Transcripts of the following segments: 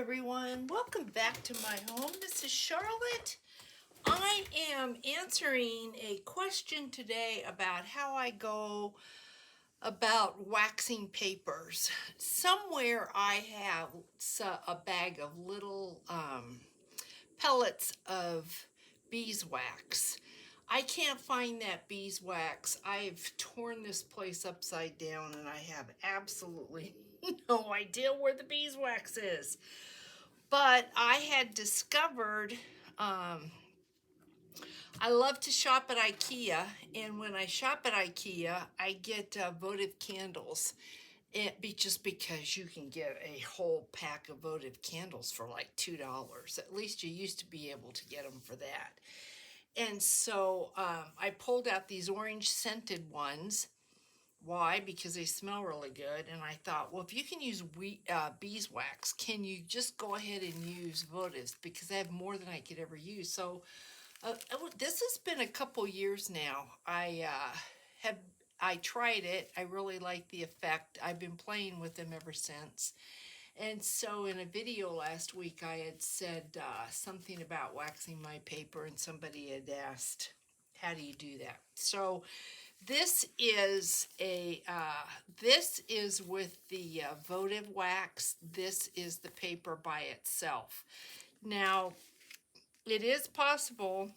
everyone. Welcome back to my home. This is Charlotte. I am answering a question today about how I go about waxing papers. Somewhere I have a bag of little pellets of beeswax. I can't find that beeswax. I've torn this place upside down and I have absolutely no idea where the beeswax is. But I had discovered, I love to shop at IKEA, and when I shop at IKEA, I get votive candles. Just because you can get a whole pack of votive candles for like $2. At least you used to be able to get them for that. And so I pulled out these orange scented ones. Why? Because they smell really good. And I thought, well, if you can use beeswax, can you just go ahead and use votives? Because I have more than I could ever use. So this has been a couple years now. I tried it. I really like the effect. I've been playing with them ever since. And so in a video last week, I had said something about waxing my paper, and somebody had asked, how do you do that? So this is with the votive wax. This is the paper by itself. Now, it is possible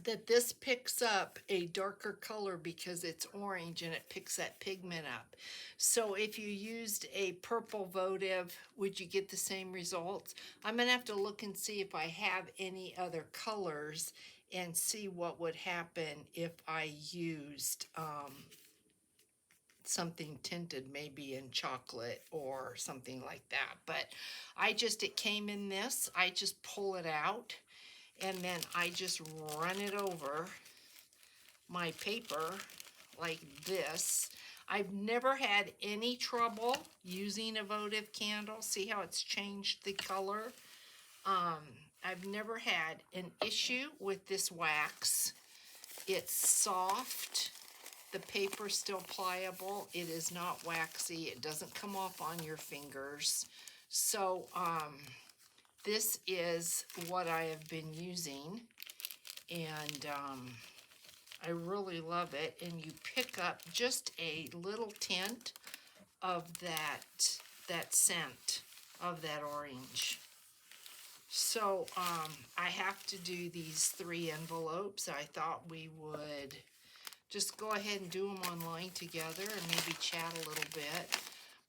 that this picks up a darker color because it's orange and it picks that pigment up. So if you used a purple votive, would you get the same results? I'm gonna have to look and see if I have any other colors and see what would happen if I used something tinted, maybe in chocolate or something like that. But it came in this. I just pull it out and then I just run it over my paper like this. I've never had any trouble using a votive candle. See how it's changed the color? I've never had an issue with this wax. It's soft. The paper's still pliable. It is not waxy. It doesn't come off on your fingers. So this is what I have been using, and I really love it. And you pick up just a little tint of that scent of that orange. So I have to do these 3 envelopes. I thought we would just go ahead and do them online together and maybe chat a little bit.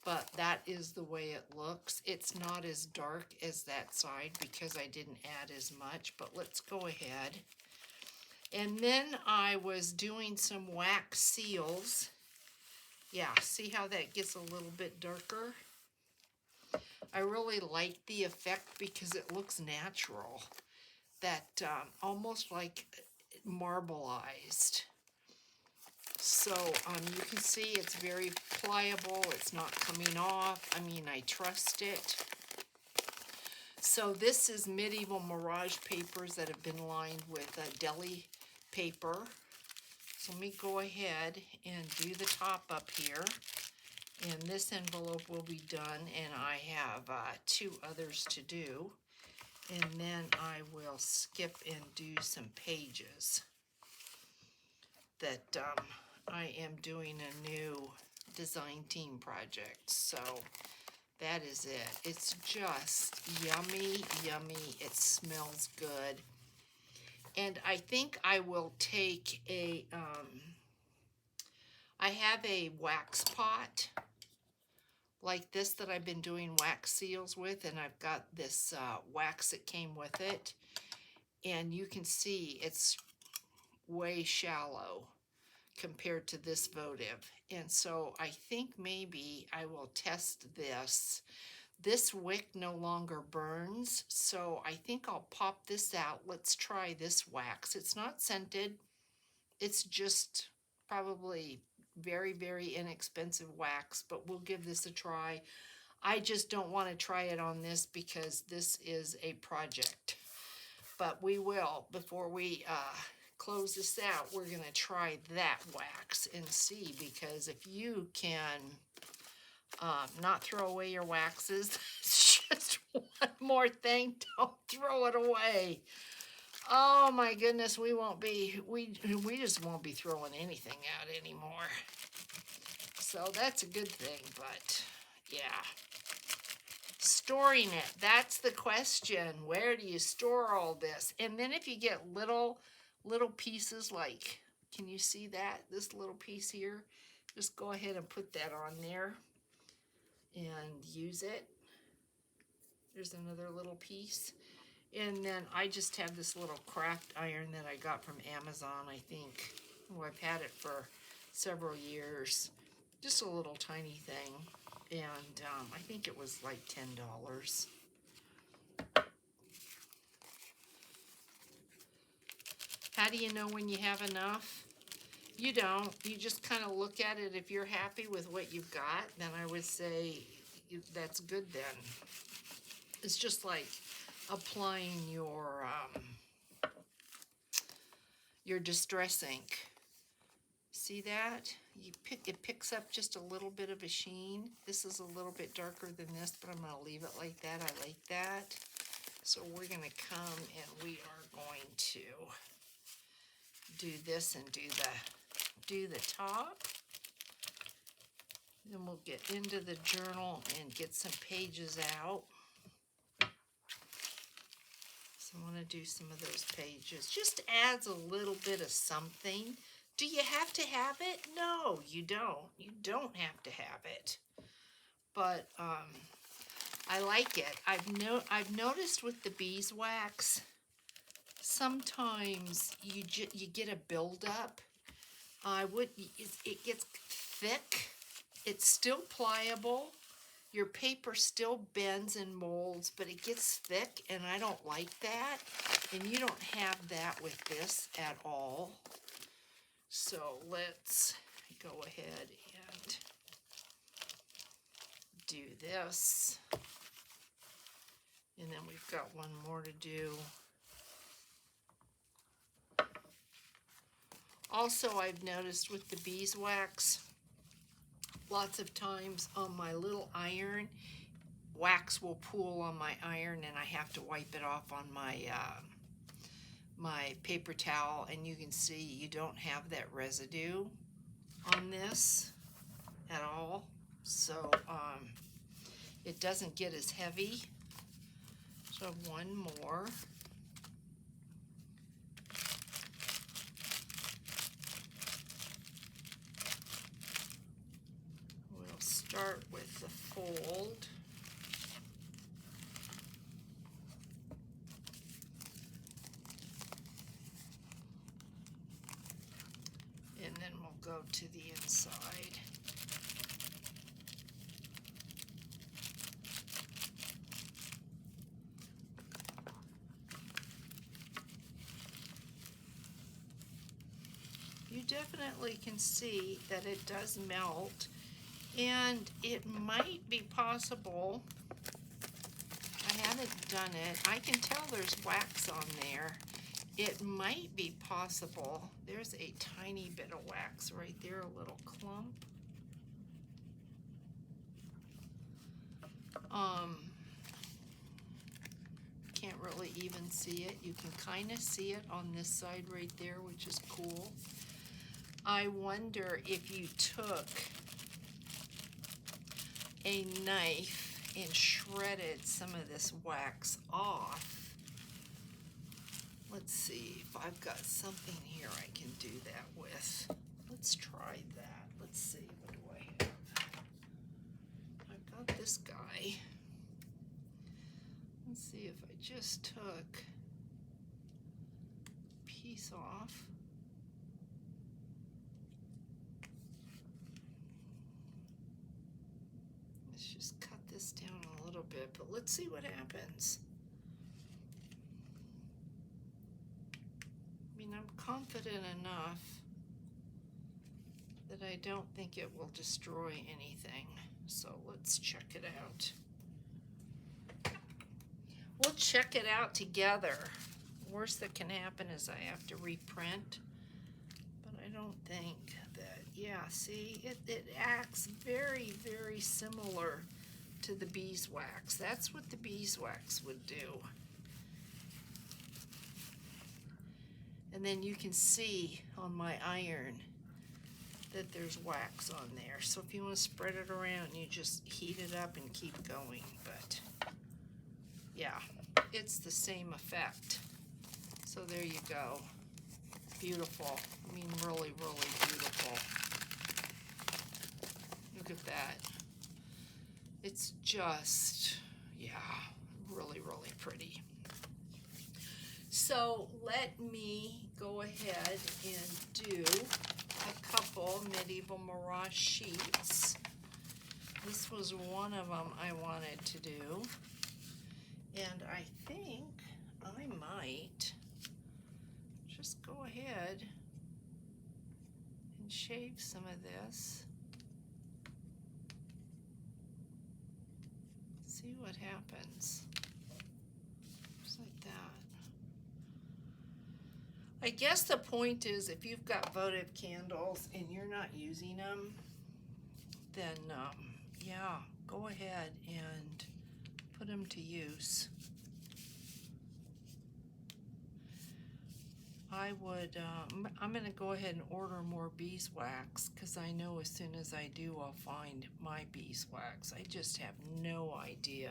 But that is the way it looks. It's not as dark as that side because I didn't add as much, but let's go ahead. And then I was doing some wax seals. Yeah, see how that gets a little bit darker? I really like the effect because it looks natural. That almost like marbleized. So you can see it's very pliable. It's not coming off. I mean, I trust it. So this is Medieval Mirage papers that have been lined with deli paper. So let me go ahead and do the top up here. And this envelope will be done, and I have 2 others to do. And then I will skip and do some pages that I am doing a new design team project. So that is it. It's just yummy, yummy. It smells good. And I think I will take I have a wax pot like this that I've been doing wax seals with, and I've got this wax that came with it. And you can see it's way shallow compared to this votive. And so I think maybe I will test this. This wick no longer burns, so I think I'll pop this out. Let's try this wax. It's not scented. It's just probably very, very inexpensive wax, but we'll give this a try. I just don't want to try it on this because this is a project. But we will, before we close this out, we're going to try that wax and see, because if you can not throw away your waxes, it's just one more thing. Don't throw it away. Oh my goodness, we just won't be throwing anything out anymore. So that's a good thing, but yeah. Storing it, that's the question. Where do you store all this? And then if you get little pieces, like, can you see that? This little piece here, just go ahead and put that on there and use it. There's another little piece. And then I just have this little craft iron that I got from Amazon, I think. Oh, I've had it for several years. Just a little tiny thing. And I think it was like $10. How do you know when you have enough? You don't. You just kind of look at it. If you're happy with what you've got, then I would say that's good then. It's just like applying your Distress ink. See that? It picks up just a little bit of a sheen. This is a little bit darker than this, but I'm going to leave it like that. I like that. So we're going to come and we are going to do this and do the top. Then we'll get into the journal and get some pages out. So I want to do some of those pages. Just adds a little bit of something. Do you have to have it? No, you don't. You don't have to have it. But I like it. I've noticed with the beeswax, sometimes you get a buildup. It gets thick. It's still pliable. Your paper still bends and molds, but it gets thick, and I don't like that. And you don't have that with this at all. So let's go ahead and do this. And then we've got one more to do. Also, I've noticed with the beeswax, lots of times on my little iron, wax will pool on my iron and I have to wipe it off on my my paper towel, and you can see you don't have that residue on this at all. So it doesn't get as heavy. So one more. We'll start with the fold. And then we'll go to the inside. You definitely can see that it does melt, and it might be possible, I haven't done it, I can tell there's wax on there. It might be possible, there's a tiny bit of wax right there, a little clump. Can't really even see it. You can kind of see it on this side right there, which is cool. I wonder if you took a knife and shredded some of this wax off. Let's see if I've got something here I can do that with. Let's try that. Let's see, what do I have? I've got this guy. Let's see if I just took a piece off. Let's just cut this down a little bit, but let's see what happens. I mean, I'm confident enough that I don't think it will destroy anything. So let's check it out. We'll check it out together. Worst that can happen is I have to reprint, but I don't think that, yeah, see, it acts very, very similar to the beeswax. That's what the beeswax would do. And then you can see on my iron that there's wax on there. So if you want to spread it around, you just heat it up and keep going. But yeah, it's the same effect. So there you go. Beautiful. I mean, really, really beautiful. Look at that. It's just, yeah, really, really pretty. So let me go ahead and do a couple Medieval Mirage sheets. This was one of them I wanted to do. And I think I might just go ahead and shave some of this. See what happens. Just like that. I guess the point is, if you've got votive candles and you're not using them, then yeah, go ahead and put them to use. I would, I'm going to go ahead and order more beeswax, because I know as soon as I do, I'll find my beeswax. I just have no idea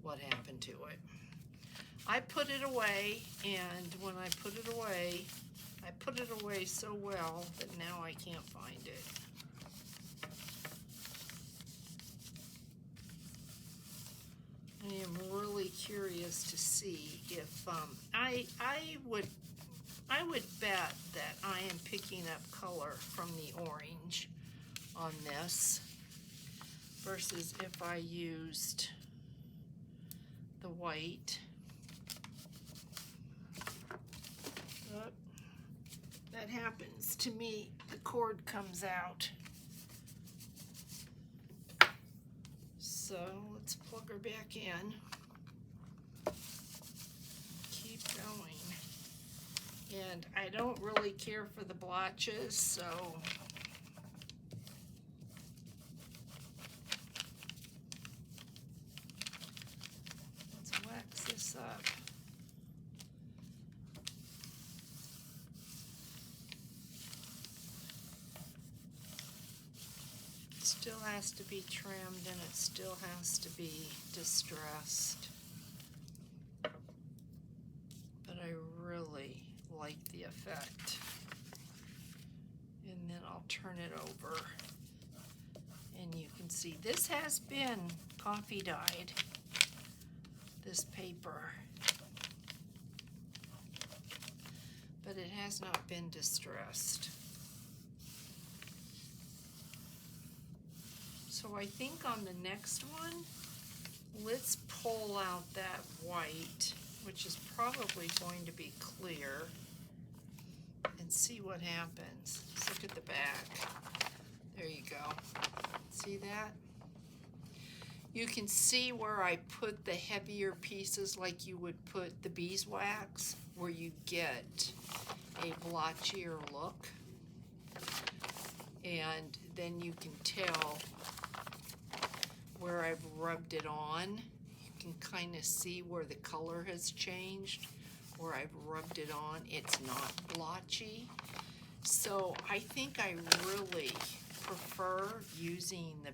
what happened to it. I put it away, and when I put it away so well that now I can't find it. I am really curious to see if I would bet that I am picking up color from the orange on this versus if I used the white. But that happens to me. The cord comes out. So let's plug her back in. Keep going. And I don't really care for the blotches, so let's wax this up. It still has to be trimmed and it still has to be distressed. But I really like the effect. And then I'll turn it over and you can see this has been coffee dyed, this paper, but it has not been distressed. So I think on the next one, let's pull out that white, which is probably going to be clear, and see what happens. Let's look at the back. There you go. See that? You can see where I put the heavier pieces like you would put the beeswax, where you get a blotchier look. And then you can tell where I've rubbed it on. You can kind of see where the color has changed. Where I've rubbed it on, it's not blotchy. So I think I really prefer using the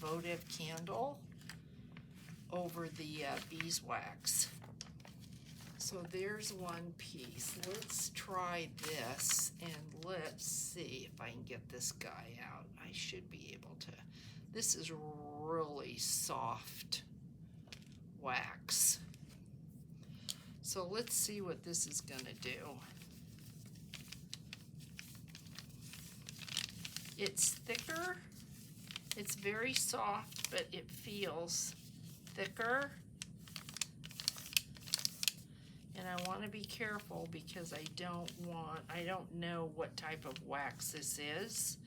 votive candle over the beeswax. So there's one piece. Let's try this and let's see if I can get this guy out. I should be able to. This is really soft wax. So let's see what this is going to do. It's thicker. It's very soft, but it feels thicker. And I want to be careful because I don't know what type of wax this is.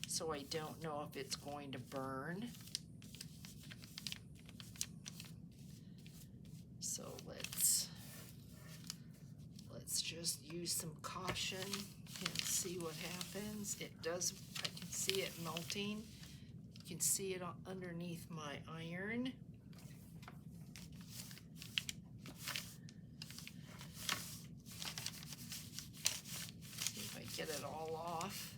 So I don't know if it's going to burn. So let's just use some caution and see what happens. It does, I can see it melting. You can see it underneath my iron. See if I get it all off.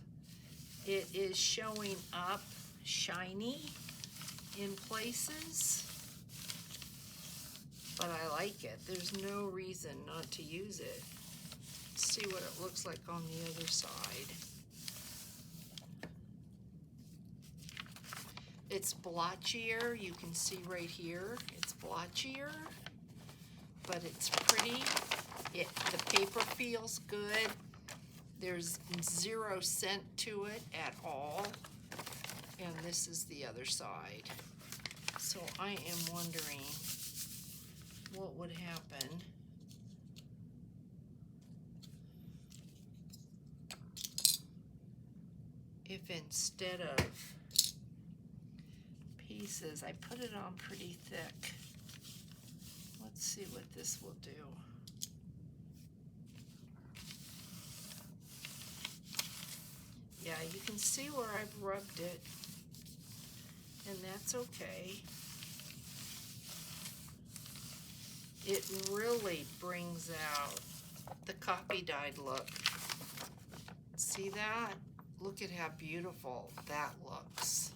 It is showing up shiny in places, but I like it. There's no reason not to use it. Let's see what it looks like on the other side. It's blotchier. You can see right here, it's blotchier, but it's pretty. The paper feels good. There's 0 scent to it at all. And this is the other side. So I am wondering what would happen if instead of pieces, I put it on pretty thick. Let's see what this will do. Yeah, you can see where I've rubbed it, and that's okay. It really brings out the copy dyed look. See that? Look at how beautiful that looks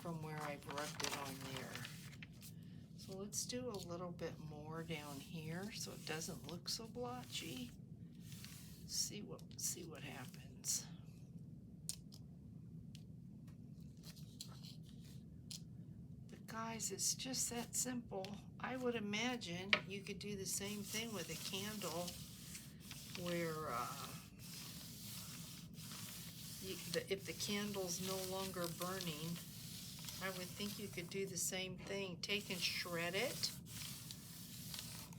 from where I've rubbed it on there. So let's do a little bit more down here so it doesn't look so blotchy. See what happens. But guys, it's just that simple. I would imagine you could do the same thing with a candle where if the candle's no longer burning, I would think you could do the same thing. Take and shred it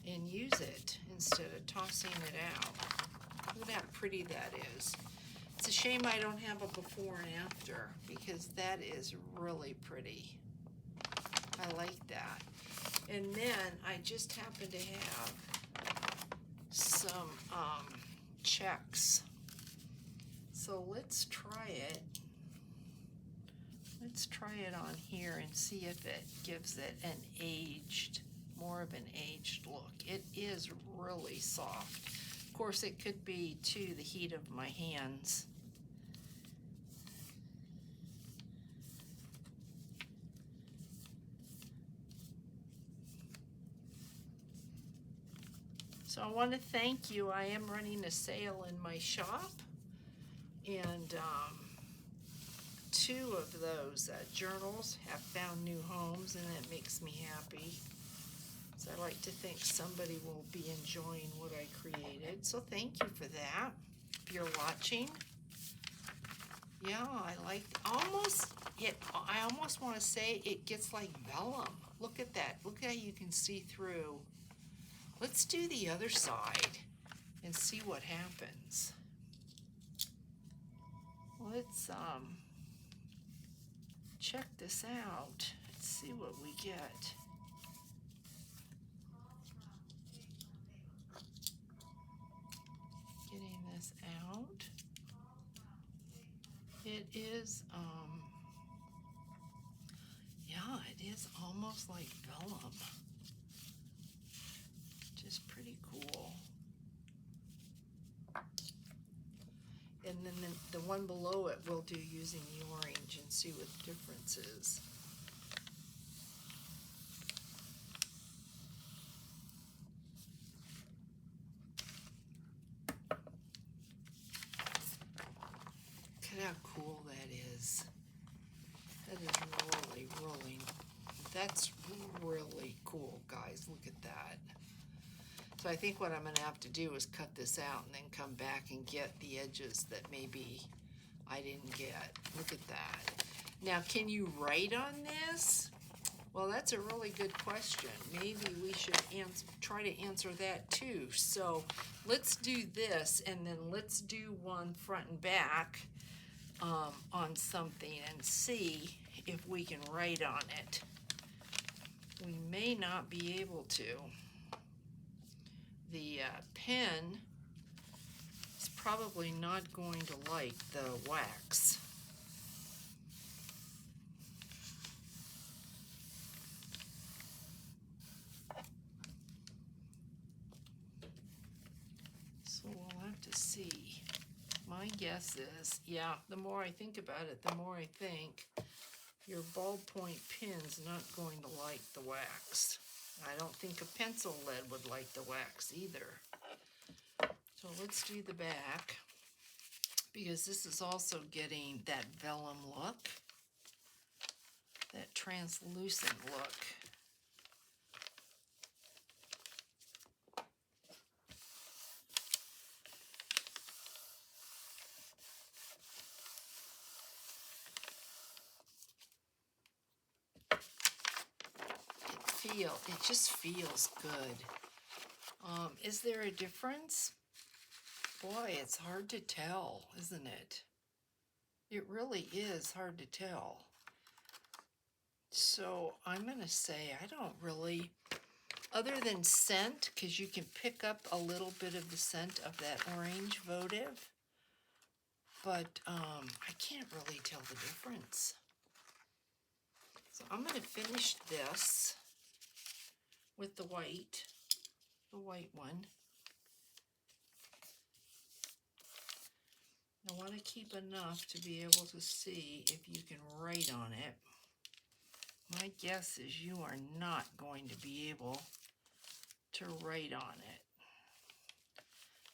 and use it instead of tossing it out. Look at how pretty that is. It's a shame I don't have a before and after because that is really pretty. I like that. And then I just happen to have some checks. So let's try it. Let's try it on here and see if it gives it an aged, more of an aged look. It is really soft. Of course, it could be to the heat of my hands. So I want to thank you. I am running a sale in my shop, and 2 of those journals have found new homes, and that makes me happy. So I like to think somebody will be enjoying what I created. So thank you for that. If you're watching, yeah, I like almost it. I almost want to say it gets like vellum. Look at that. Look how you can see through. Let's do the other side and see what happens. Let's check this out. Let's see what we get. Getting this out. It is yeah, it is almost like vellum. Just pretty cool. And then the one below it we'll do using the orange and see what the difference is. Look at how cool that is. That is really, really, that's really cool, guys. Look at that. So I think what I'm going to have to do is cut this out and then come back and get the edges that maybe I didn't get. Look at that. Now, can you write on this? Well, that's a really good question. Maybe we should try to answer that too. So let's do this, and then let's do one front and back on something and see if we can write on it. We may not be able to. The pen is probably not going to like the wax. Let's see. My guess is, yeah, the more I think about it, the more I think your ballpoint pen's not going to like the wax. I don't think a pencil lead would like the wax either. So let's do the back, because this is also getting that vellum look, that translucent look. It just feels good. Is there a difference? Boy, it's hard to tell, isn't it? It really is hard to tell. So I'm going to say I don't really, other than scent, because you can pick up a little bit of the scent of that orange votive, but I can't really tell the difference. So I'm going to finish this with the white one. I want to keep enough to be able to see if you can write on it. My guess is you are not going to be able to write on it.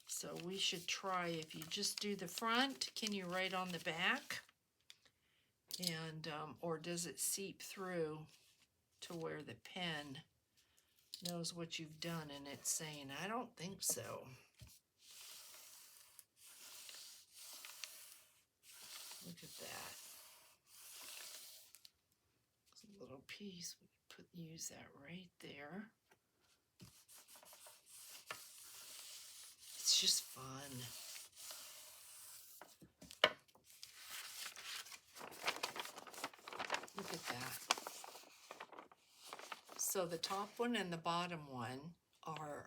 So we should try, if you just do the front, can you write on the back? And or does it seep through to where the pen knows what you've done and it's saying, I don't think so. Look at that. It's a little piece. We use that right there. It's just fun. Look at that. So the top one and the bottom one are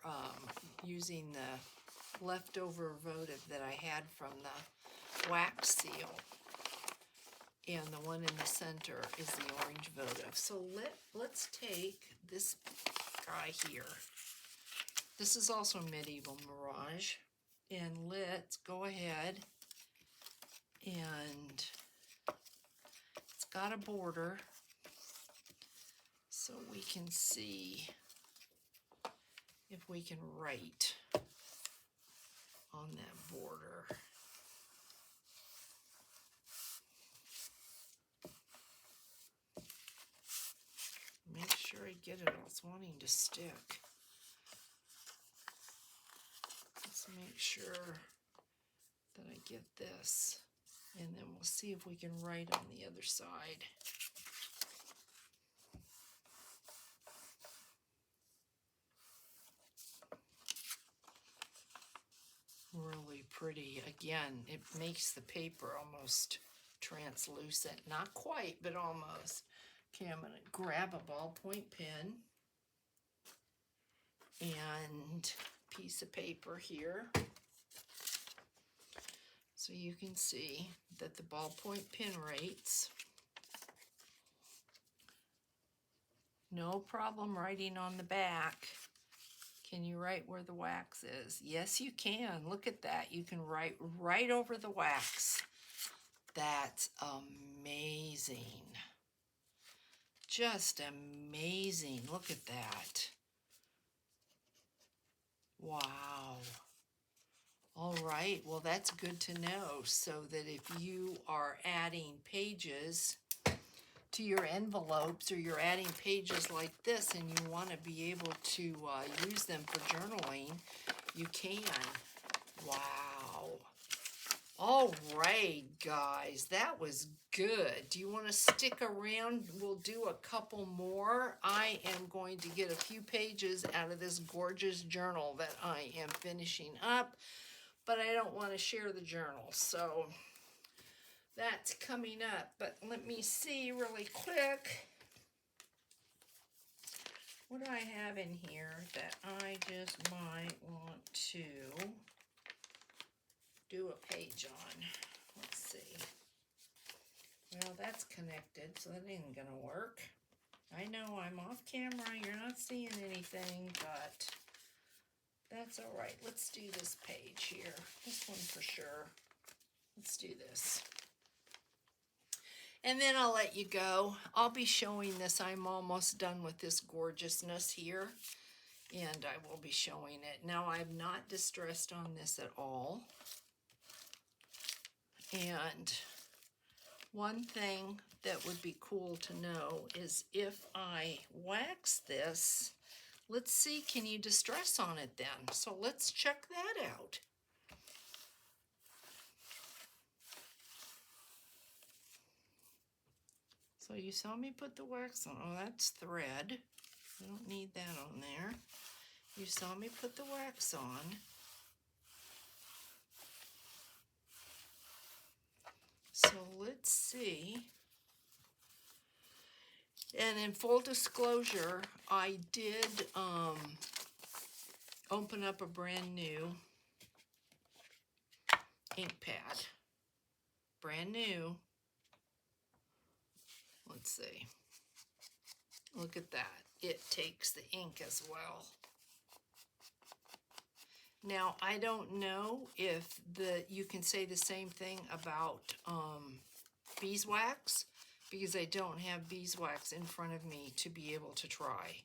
using the leftover votive that I had from the wax seal. And the one in the center is the orange votive. So let's take this guy here. This is also Medieval Mirage. And let's go ahead, and it's got a border so we can see if we can write on that border. Make sure I get it. It's wanting to stick. Let's make sure that I get this, and then we'll see if we can write on the other side. Really pretty. Again, it makes the paper almost translucent. Not quite, but almost. Okay, I'm going to grab a ballpoint pen and piece of paper here, so you can see that the ballpoint pen writes. No problem writing on the back. Can you write where the wax is? Yes, you can. Look at that. You can write right over the wax. That's amazing. Just amazing. Look at that. Wow. All right. Well, that's good to know, so that if you are adding pages to your envelopes, or you're adding pages like this and you want to be able to use them for journaling, you can. Wow. All right, guys, that was good. Do you want to stick around? We'll do a couple more. I am going to get a few pages out of this gorgeous journal that I am finishing up, but I don't want to share the journal, so that's coming up. But let me see really quick. What do I have in here that I just might want to do a page on? Let's see. Well, that's connected, so that ain't gonna work. I know I'm off camera, you're not seeing anything, but That's all right. Let's do this page here. This one for sure. Let's do this. And then I'll let you go. I'll be showing this. I'm almost done with this gorgeousness here. And I will be showing it. Now, I'm not distressed on this at all. And one thing that would be cool to know is if I wax this, let's see, can you distress on it then? So let's check that out. So you saw me put the wax on. Oh, that's thread. I don't need that on there. You saw me put the wax on. So let's see. And in full disclosure, I did open up a brand new ink pad. Brand new. Let's see. Look at that. It takes the ink as well. Now, I don't know if you can say the same thing about beeswax, because I don't have beeswax in front of me to be able to try.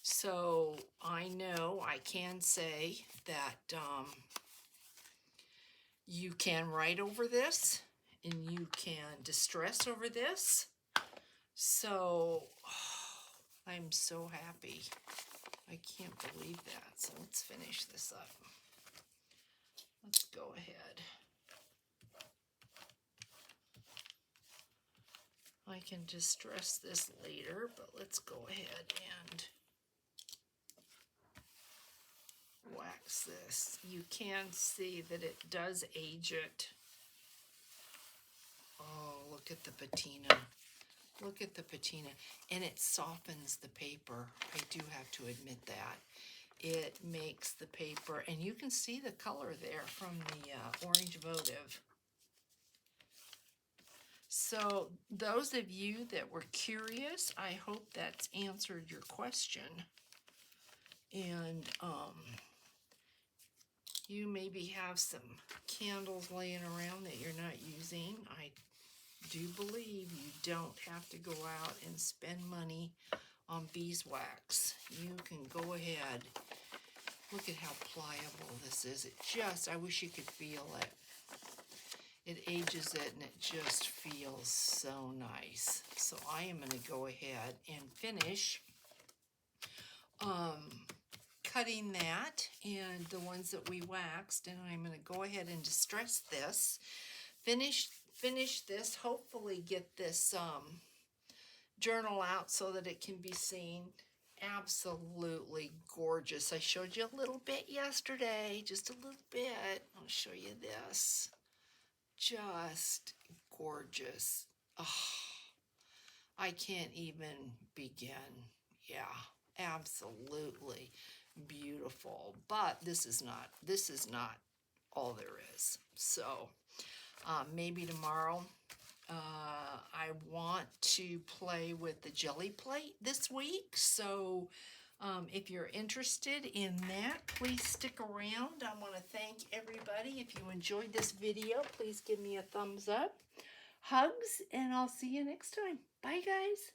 So I know I can say that you can write over this and you can distress over this. So I'm so happy. I can't believe that. So let's finish this up. Let's go ahead. I can distress this later, but let's go ahead and wax this. You can see that it does age it. Oh, look at the patina. Look at the patina. And it softens the paper. I do have to admit that. It makes the paper, and you can see the color there from the orange votive. So those of you that were curious, I hope that's answered your question. And you maybe have some candles laying around that you're not using. I do believe you don't have to go out and spend money on beeswax. You can go ahead. Look at how pliable this is. It just, I wish you could feel it. It ages it and it just feels so nice. So I am going to go ahead and finish cutting that and the ones that we waxed, and I'm going to go ahead and distress this. Finish this, hopefully get this journal out so that it can be seen. Absolutely gorgeous. I showed you a little bit yesterday, just a little bit. I'll show you this. Just gorgeous. Oh, I can't even begin. Yeah, absolutely beautiful. But this is not all there is. So maybe tomorrow. I want to play with the jelly plate this week, so if you're interested in that, please stick around. I want to thank everybody. If you enjoyed this video, please give me a thumbs up. Hugs, and I'll see you next time. Bye, guys.